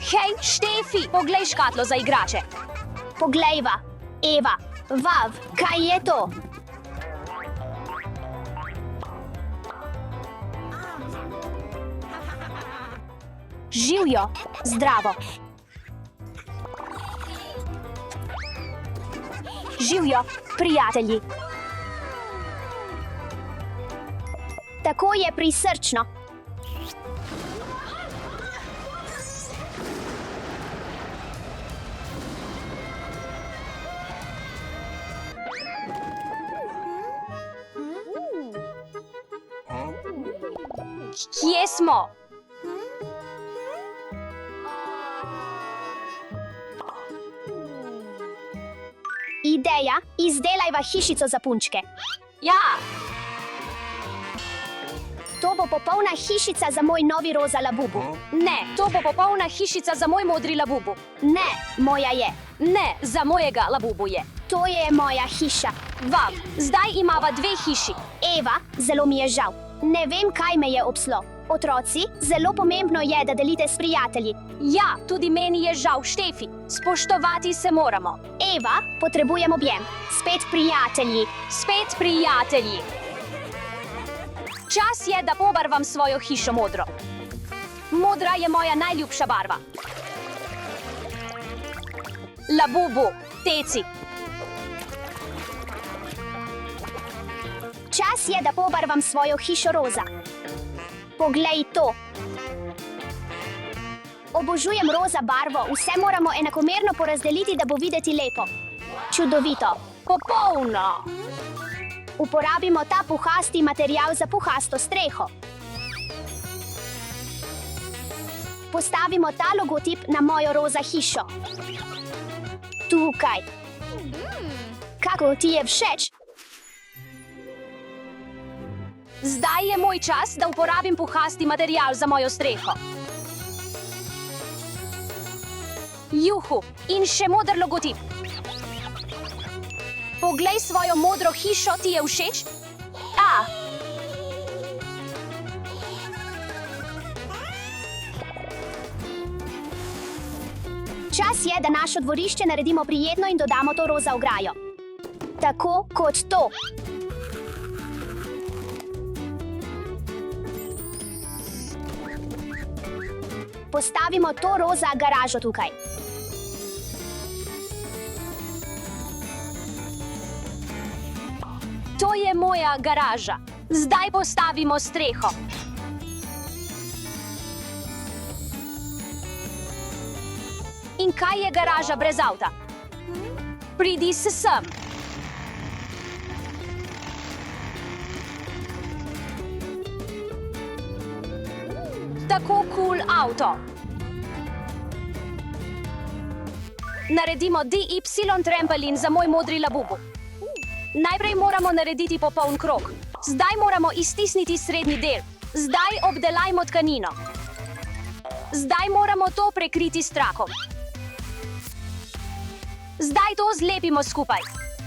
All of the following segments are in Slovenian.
Hej, Štefi, poglej škatlo za igrače. Poglejva. Eva, Vav, kaj je to? Živjo, zdravo. Živjo, prijatelji. Tako je prisrčno. Kje smo? Ideja, izdelajva hišico za punčke. Ja, To bo popolna hišica za moj novi roza labubu. ne, to bo popolna hišica za moj modri labubu. Ne, moja je. Ne, za mojega labubu je. To je moja hiša. Vav, zdaj imava dve hiši. Eva, zelo mi je žal. Ne vem, kaj me je obslo. Otroci, zelo pomembno je, da delite s prijatelji. Ja, tudi meni je žal, Štefi. Spoštovati se moramo. Eva, potrebujem objem. Spet prijatelji. Spet prijatelji. Čas je, da pobarvam svojo hišo modro. Modra je moja najljubša barva. Labubu, teci. Čas je, da pobarvam svojo hišo roza. Poglej to. Obožujem roza barvo, vse moramo enakomerno porazdeliti, da bo videti lepo. Čudovito. Popolno. Uporabimo ta puhasti material za puhasto streho. Postavimo ta logotip na mojo roza hišo. Tukaj. Kako ti je všeč? Zdaj je moj čas, da uporabim puhasti material za mojo streho. Juhu, in še moder logotip. Poglej svojo modro hišo, ti je všeč? A. Čas je, da naše dvorišče naredimo prijetno in dodamo to roza ograjo. Tako kot to. Postavimo to roza garažo tukaj. To je moja garaža. Zdaj postavimo streho. In kaj je garaža brez avta? Pridi sem. Tako cool avto. Naredimo DY trampolin za moj modri labubu. Najprej moramo narediti popoln krog. Zdaj moramo iztisniti srednji del. Zdaj obdelajmo tkanino. Zdaj moramo to prekriti s trakom. Zdaj to zlepimo skupaj.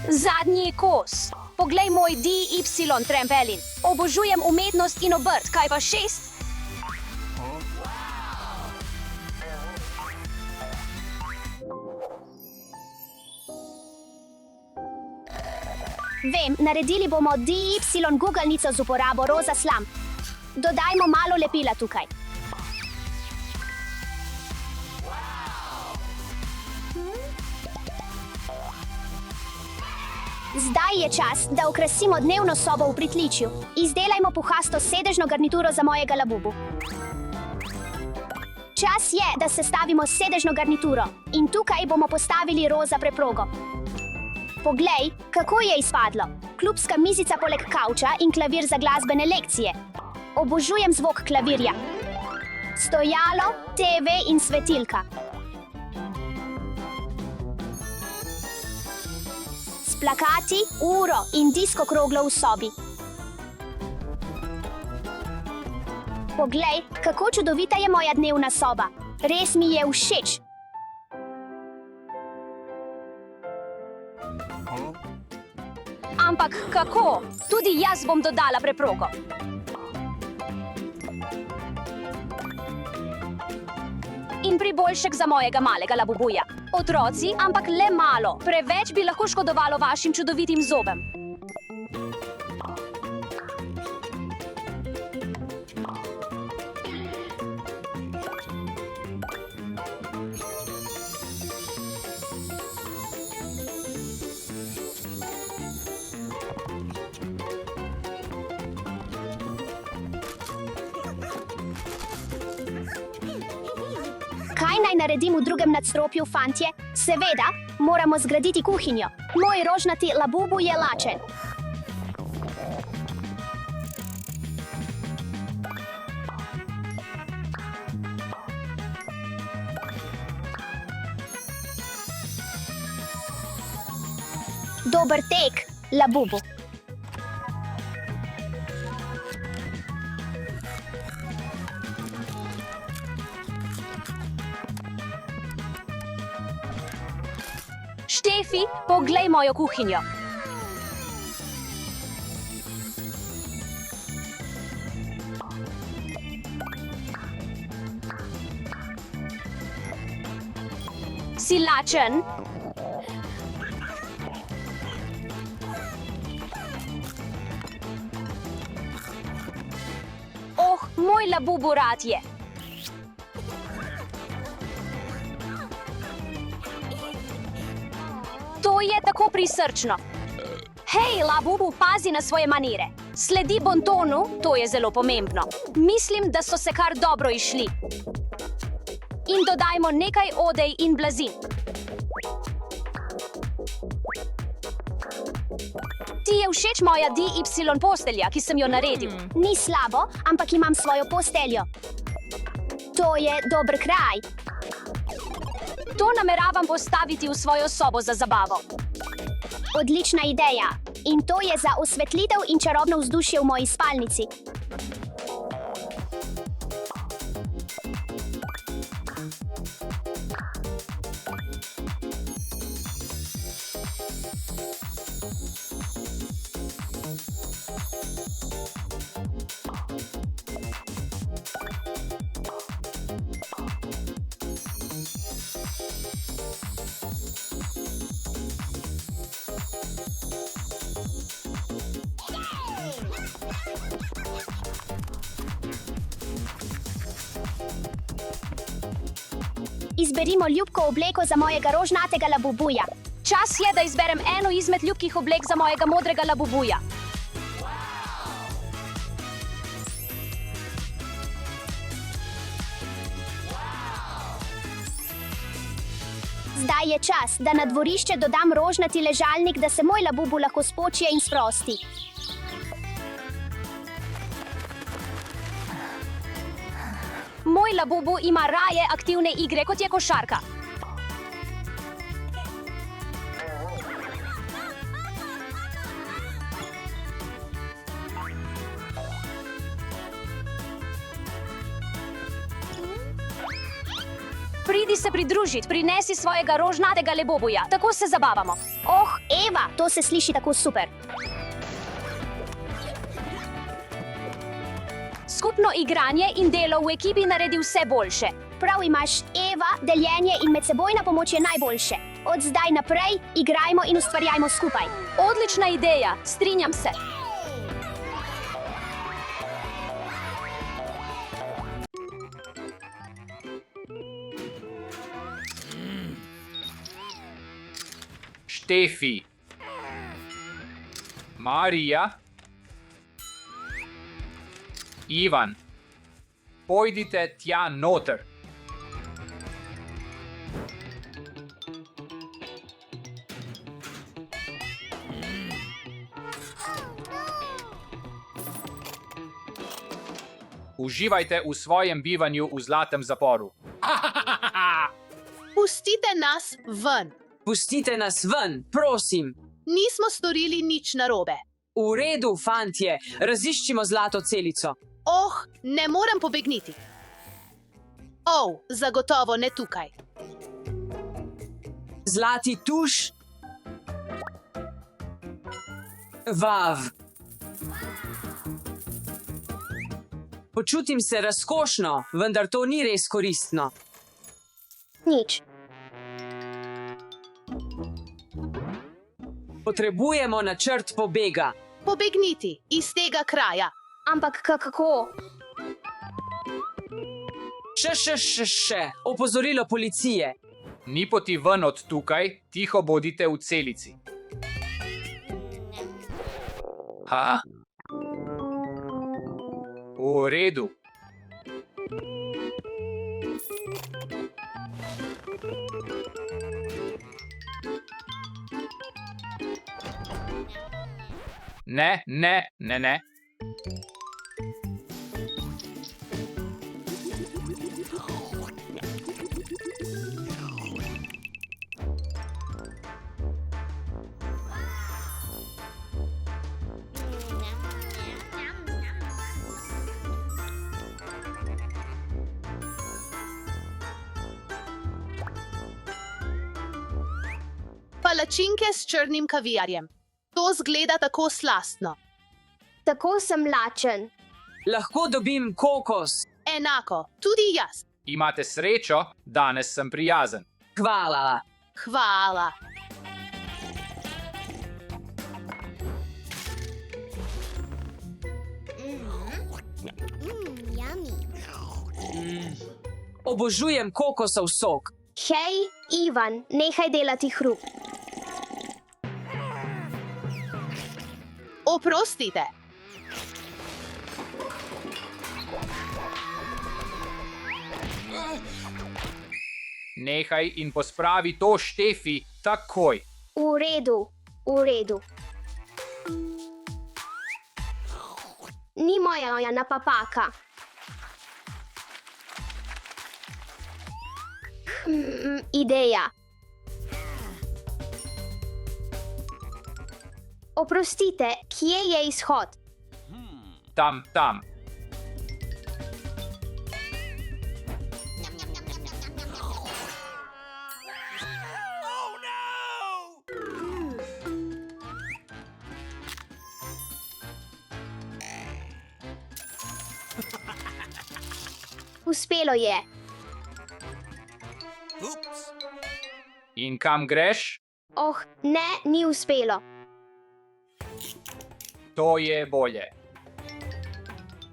Zadnji kos. Poglej moj DY trampolin. Obožujem umetnost in obrt. Kaj pa 6? Vem, naredili bomo DY gugalnico z uporabo roza slam. Dodajmo malo lepila tukaj. Zdaj je čas, da okrasimo dnevno sobo v pritličju. Izdelajmo puhasto sedežno garnituro za mojega labubu. Čas je, da sestavimo sedežno garnituro. In tukaj bomo postavili roza preprogo. Poglej, kako je izpadlo. Klubska mizica poleg kavča in klavir za glasbene lekcije. Obožujem zvok klavirja. Stojalo, TV in svetilka. S plakati, uro in disko kroglo v sobi. Poglej, kako čudovita je moja dnevna soba. Res mi je všeč. Ampak kako? Tudi jaz bom dodala preprogo. In priboljšek za mojega malega labubuja. Otroci, ampak le malo. Preveč bi lahko škodovalo vašim čudovitim zobem. Kaj naj naredim v drugem nadstropju, fantje? Seveda, moramo zgraditi kuhinjo. Moj rožnati labubu je lačen. Dober tek, labubu. Štefi, poglej mojo kuhinjo. Si lačen? Oh, moj labubu rad je. To je tako prisrčno. Hej, labubu, pazi na svoje manire. Sledi bontonu, to je zelo pomembno. Mislim, da so se kar dobro izšli. In dodajmo nekaj odej in blazin. Ti je všeč moja DY postelja, ki sem jo naredil. Ni slabo, ampak imam svojo posteljo. To je dober kraj. To nameravam postaviti v svojo sobo za zabavo. Odlična ideja. In to je za osvetlitev in čarobno vzdušje v moji spalnici. Izberimo ljubko obleko za mojega rožnatega labubuja. Čas je, da izberem eno izmed ljubkih oblek za mojega modrega labubuja. Zdaj je čas, da na dvorišče dodam rožnati ležalnik, da se moj labubu lahko spočije in sprosti. Moj labubu ima raje aktivne igre, kot je košarka. Pridi se pridružiti, prinesi svojega rožnatega labubuja, tako se zabavamo. Oh, Eva, to se sliši tako super. Skupno igranje in delo v ekipi naredi vse boljše. Prav imaš, Eva, deljenje in medsebojna pomoč je najboljše. Od zdaj naprej igrajmo in ustvarjajmo skupaj. Odlična ideja, strinjam se. Štefi, Marija, Ivan, pojdite tja noter. Uživajte v svojem bivanju v zlatem zaporu. Pustite nas ven. Pustite nas ven, prosim. Nismo storili nič narobe. V redu, fantje, raziščimo zlato celico. Oh, ne morem pobegniti. Oh, zagotovo ne tukaj. Zlati tuš. Vav. Počutim se razkošno, vendar to ni res koristno. Nič. Potrebujemo načrt pobega. Pobegniti iz tega kraja. Ampak kako? Še. Opozorilo policije. Ni poti ven od tukaj, tiho bodite v celici. Ha? V redu. Ne. Palačinke s črnim kaviarjem. To zgleda tako slastno. Tako sem lačen. Lahko dobim kokos. Enako, tudi jaz. Imate srečo, danes sem prijazen. Hvala. Hvala. Obožujem kokosov sok. Hej, Ivan, nehaj delati hrup. Oprostite. Nehaj in pospravi to, Štefi, takoj. V redu. Ni moja napaka. Ideja. Oprostite, kje je izhod? Tam. Uspelo je. In kam greš? Oh, ne, ni uspelo. To je bolje.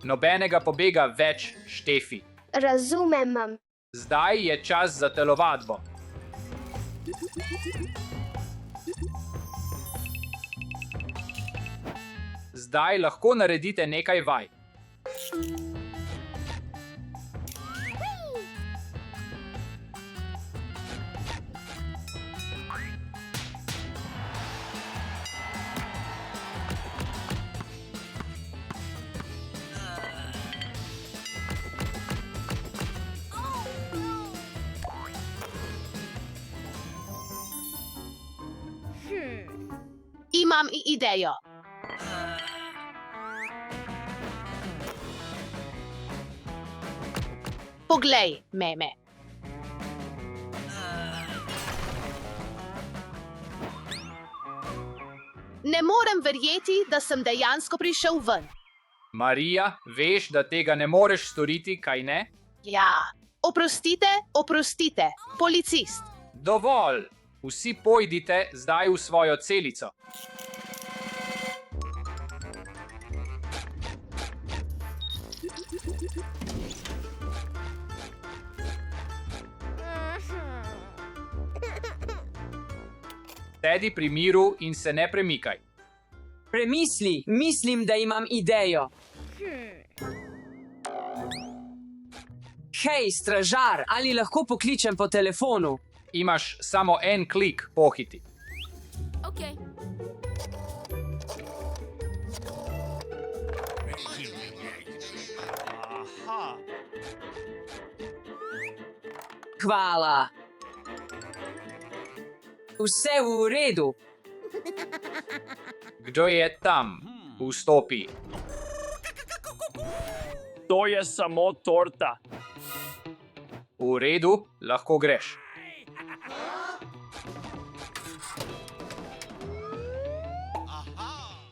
Nobenega pobega več, Štefi. Razumem. Zdaj je čas za telovadbo. Zdaj lahko naredite nekaj vaj. Imam idejo. Poglej, meme. Ne morem verjeti, da sem dejansko prišel ven. Marija, veš, da tega ne moreš storiti, kaj ne? Ja, oprostite, policist. Dovolj! Vsi pojdite zdaj v svojo celico. Sedi pri miru in se ne premikaj. Premisli, mislim, da imam idejo. Hej, stražar, ali lahko pokličem po telefonu? Imaš samo en klik, pohiti. Hvala. Vse v redu. Kdo je tam? Vstopi. To je samo torta. V redu, lahko greš.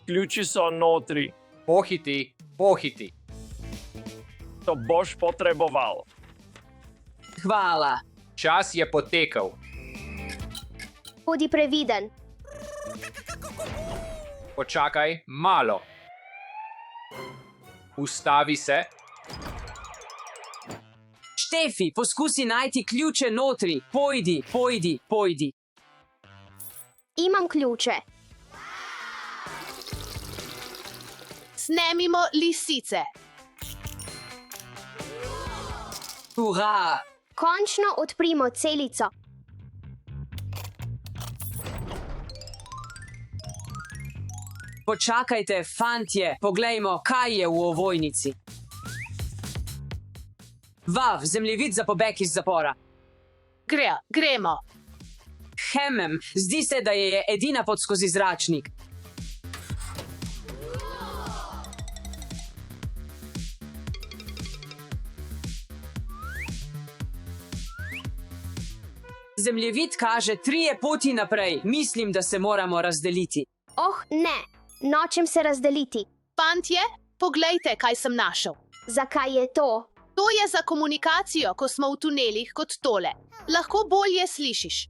Ključi so notri. Pohiti. To boš potreboval. Hvala. Čas je potekel. Bodi previden. Počakaj malo. Ustavi se. Štefi, poskusi najti ključe notri. Pojdi, pojdi, pojdi. Imam ključe. Snemimo lisice. Ura! Končno odprimo celico. Počakajte, fantje, poglejmo, kaj je v ovojnici. Vav, zemljevid za pobeg iz zapora. Gremo. Zdi se, da je edina pot skozi zračnik. Zemljevid kaže 3 poti naprej. Mislim, da se moramo razdeliti. Oh, ne. Nočem se razdeliti. Fantje, poglejte, kaj sem našel. Zakaj je to? To je za komunikacijo, ko smo v tunelih kot tole. Lahko bolje slišiš.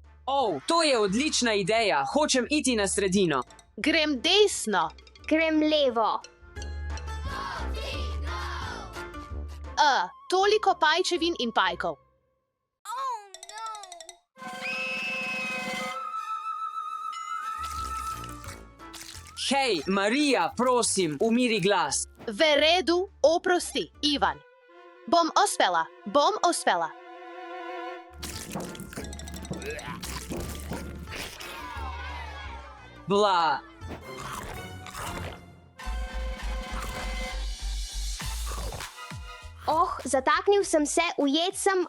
To je odlična ideja. Hočem iti na sredino. Grem desno. Grem levo. Toliko pajčevin in pajkov. Hej, Marija, prosim, umiri glas. V redu, oprosti, Ivan. Bom uspela. Bla. Zataknil sem se, ujet sem,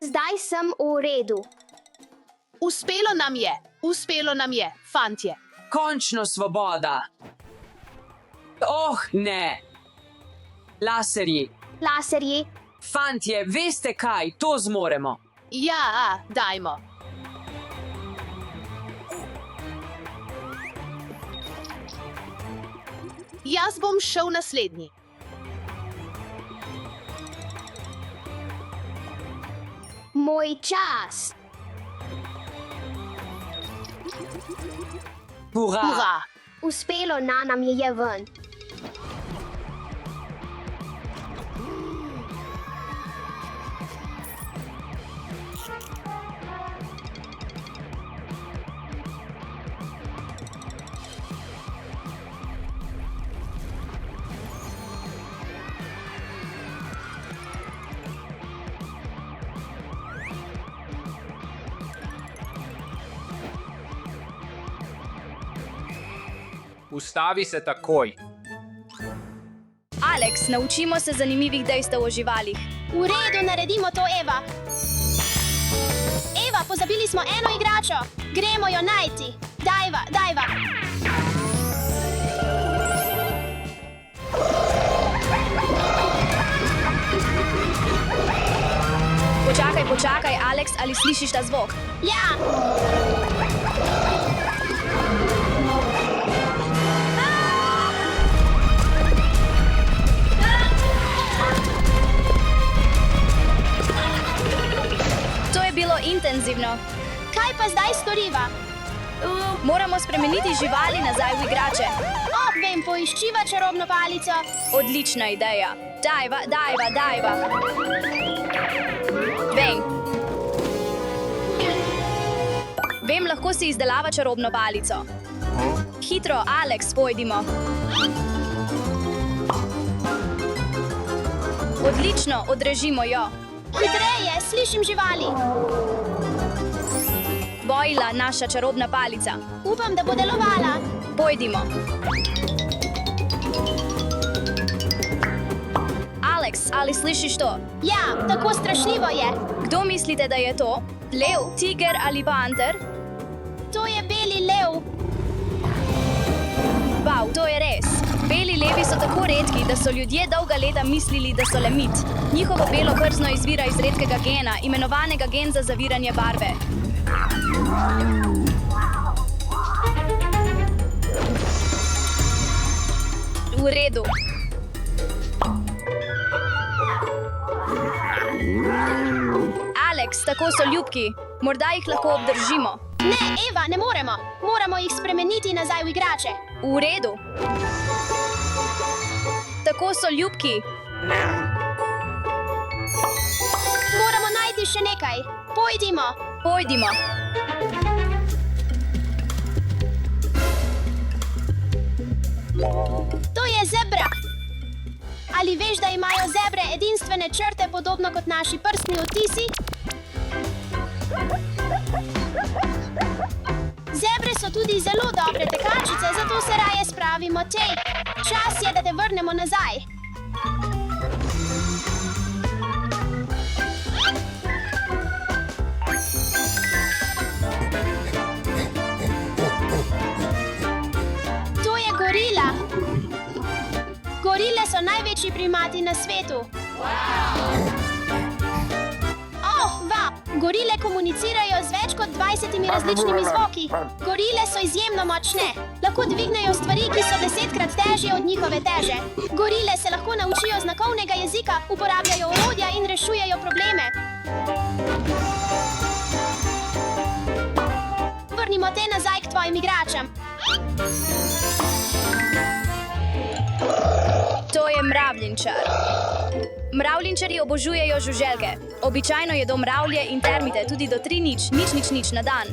Zdaj sem v redu. Uspelo nam je, fantje. Končno svoboda. Ne. Laserji. Fantje, veste kaj, to zmoremo. Ja, dajmo. Jaz bom šel naslednji. Moj čas. Ura. Uspelo nam je ven. Ustavi se takoj. Alex, naučimo se zanimivih dejstev o živalih. V redu, naredimo to, Eva. Eva, pozabili smo eno igračo. Gremo jo najti. Dajva. Počakaj, Alex, ali slišiš ta zvok? Ja. To je bilo intenzivno. Kaj pa zdaj storiva? Moramo spremeniti živali nazaj v igrače. Vem, poiščiva čarobno palico. Odlična ideja. Dajva. Vem, lahko si izdelava čarobno palico. Hitro, Alex, pojdimo. Odlično, odrežimo jo. Hitreje, slišim živali. Bojla, naša čarobna palica. Upam, da bo delovala. Pojdimo. Alex, ali slišiš to? Ja, tako strašljivo je. Kdo mislite, da je to? Lev, tiger ali panter? To je beli lev. Wow, to je res. Beli levi so tako redki, da so ljudje dolga leta mislili, da so le mit. Njihovo belo krzno izvira iz redkega gena, imenovanega gen za zaviranje barve. V redu. Alex, tako so ljubki. Morda jih lahko obdržimo. Ne, Eva, ne moremo. Moramo jih spremeniti nazaj v igrače. V redu. Tako so ljubki. Moramo najti še nekaj. Pojdimo. Pojdimo. To je zebra. Ali veš, da imajo zebre edinstvene črte, podobno kot naši prstni odtisi? Zebre so tudi zelo dobre tekačice, zato se raje spravimo tej. Čas je, da te vrnemo nazaj. To je gorila. Gorile so največji primati na svetu. Gorile komunicirajo z več kot 20 različnimi zvoki. Gorile so izjemno močne. Lahko dvignejo stvari, ki so 10-krat težje od njihove teže. Gorile se lahko naučijo znakovnega jezika, uporabljajo orodja in rešujejo probleme. Vrnimo te nazaj k tvojim igračam. To je mravljinčar. Mravljinčarji obožujejo žuželke. Običajno jedo mravlje in termite tudi do 3 nič na dan.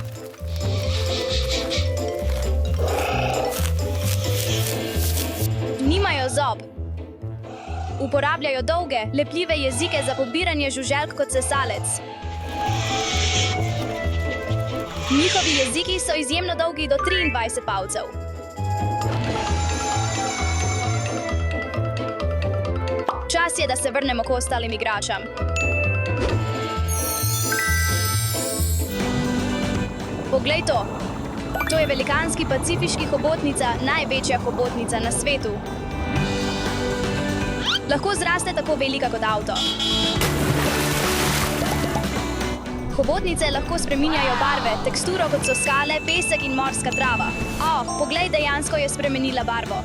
Nimajo zob. Uporabljajo dolge, lepljive jezike za pobiranje žuželk kot sesalec. Njihovi jeziki so izjemno dolgi do 23 palcev. Čas je, da se vrnemo k ostalim igračam. Poglej to. To je velikanski pacifiški hobotnica, največja hobotnica na svetu. Lahko zraste tako velika kot avto. Hobotnice lahko spreminjajo barve, teksturo kot so skale, pesek in morska trava. Poglej, dejansko je spremenila barvo.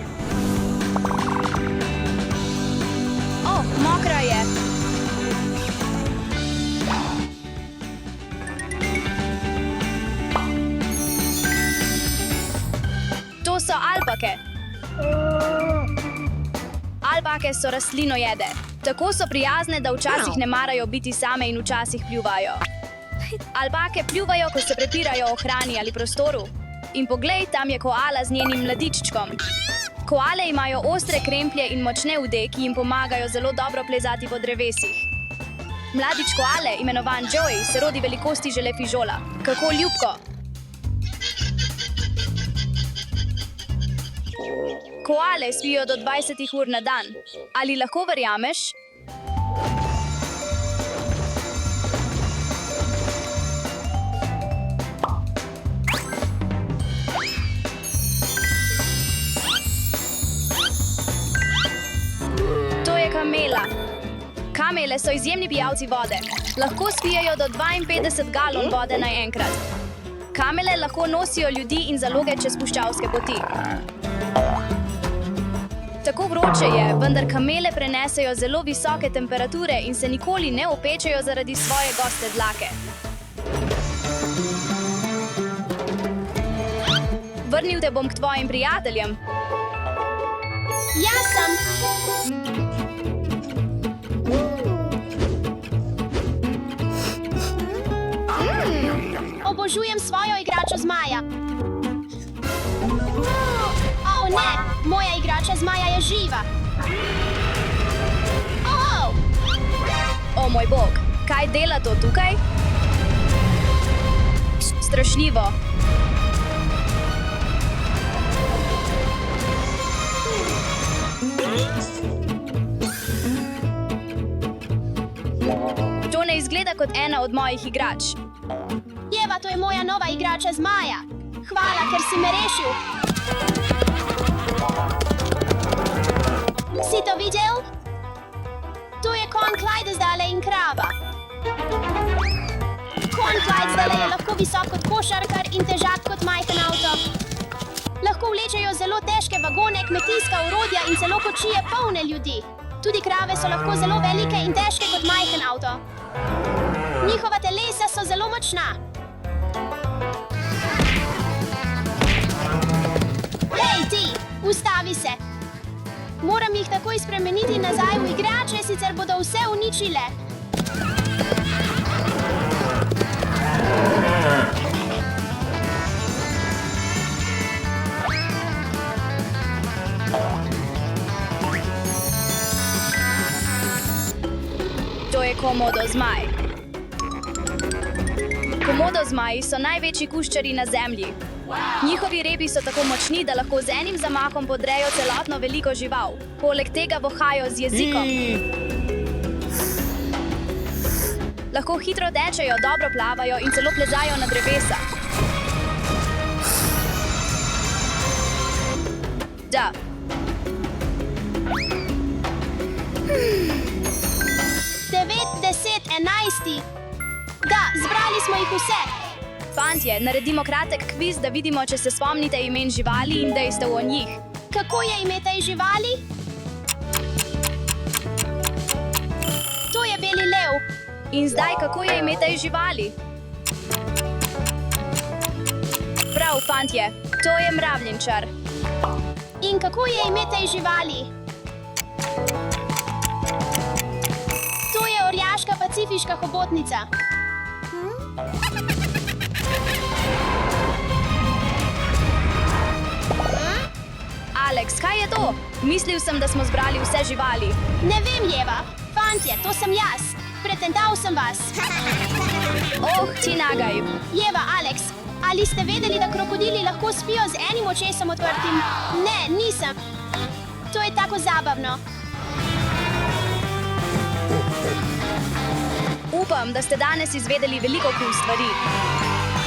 Mokra je. To so alpake. Alpake so rastlinojede. Tako so prijazne, da včasih ne marajo biti same in včasih pljuvajo. Alpake pljuvajo, ko se prepirajo o hrani ali prostoru. In poglej, tam je koala z njenim mladiččkom. Koale imajo ostre kremplje in močne ude, ki jim pomagajo zelo dobro plezati po drevesih. Mladič koale, imenovan Joey, se rodi velikosti žele fižola. Kako ljubko! Koale spijo do 20 ur na dan. Ali lahko verjameš? Kamela. Kamele so izjemni pijalci vode. Lahko spijejo do 52 galon vode naenkrat. Kamele lahko nosijo ljudi in zaloge čez puščavske poti. Tako vroče je, vendar kamele prenesejo zelo visoke temperature in se nikoli ne opečejo zaradi svoje goste dlake. Vrnil te bom k tvojim prijateljem. Jaz sem. Obožujem svojo igračo zmaja. Ne, moja igrača zmaja je živa. O moj bog, kaj dela to tukaj? Strašljivo. To ne izgleda kot ena od mojih igrač. Eva, to je moja nova igrača zmaja. Hvala, ker si me rešil. Si to videl? To je konj Clyde zdale in krava. Konj Clyde zdale je lahko visok kot košarkar in težak kot majhen avto. Lahko vlečejo zelo težke vagone, kmetijska orodja in celo kočije polne ljudi. Tudi krave so lahko zelo velike in težke kot majhen avto. Njihova telesa so zelo močna. Hej, ti! Ustavi se! Moram jih takoj spremeniti nazaj v igrače, sicer bodo vse uničile. To je komodo zmaj. Komodo zmaji so največji kuščari na zemlji. Njihovi repi so tako močni, da lahko z enim zamahom podrejo celotno veliko žival. Poleg tega vohajo z jezikom. Lahko hitro tečejo, dobro plavajo in celo plezajo na drevesa. Da. 9, 10, 11. Da, zbrali smo jih vse. Fantje, naredimo kratek kviz, da vidimo, če se spomnite imen živali in dejstev o njih. Kako je ime tej živali? To je beli lev. In zdaj, kako je ime tej živali? Prav, fantje, to je mravljenčar. In kako je ime tej živali? To je orjaška pacifiška hobotnica. Alex, kaj je to? Mislil sem, da smo zbrali vse živali. Ne vem, Jeva. Fantje, to sem jaz. Pretental sem vas. Oh, ti nagaj. Jeva, Alex, ali ste vedeli, da krokodili lahko spijo z enim očesom odprtim? Ne, nisem. To je tako zabavno. Upam, da ste danes izvedeli veliko kul stvari.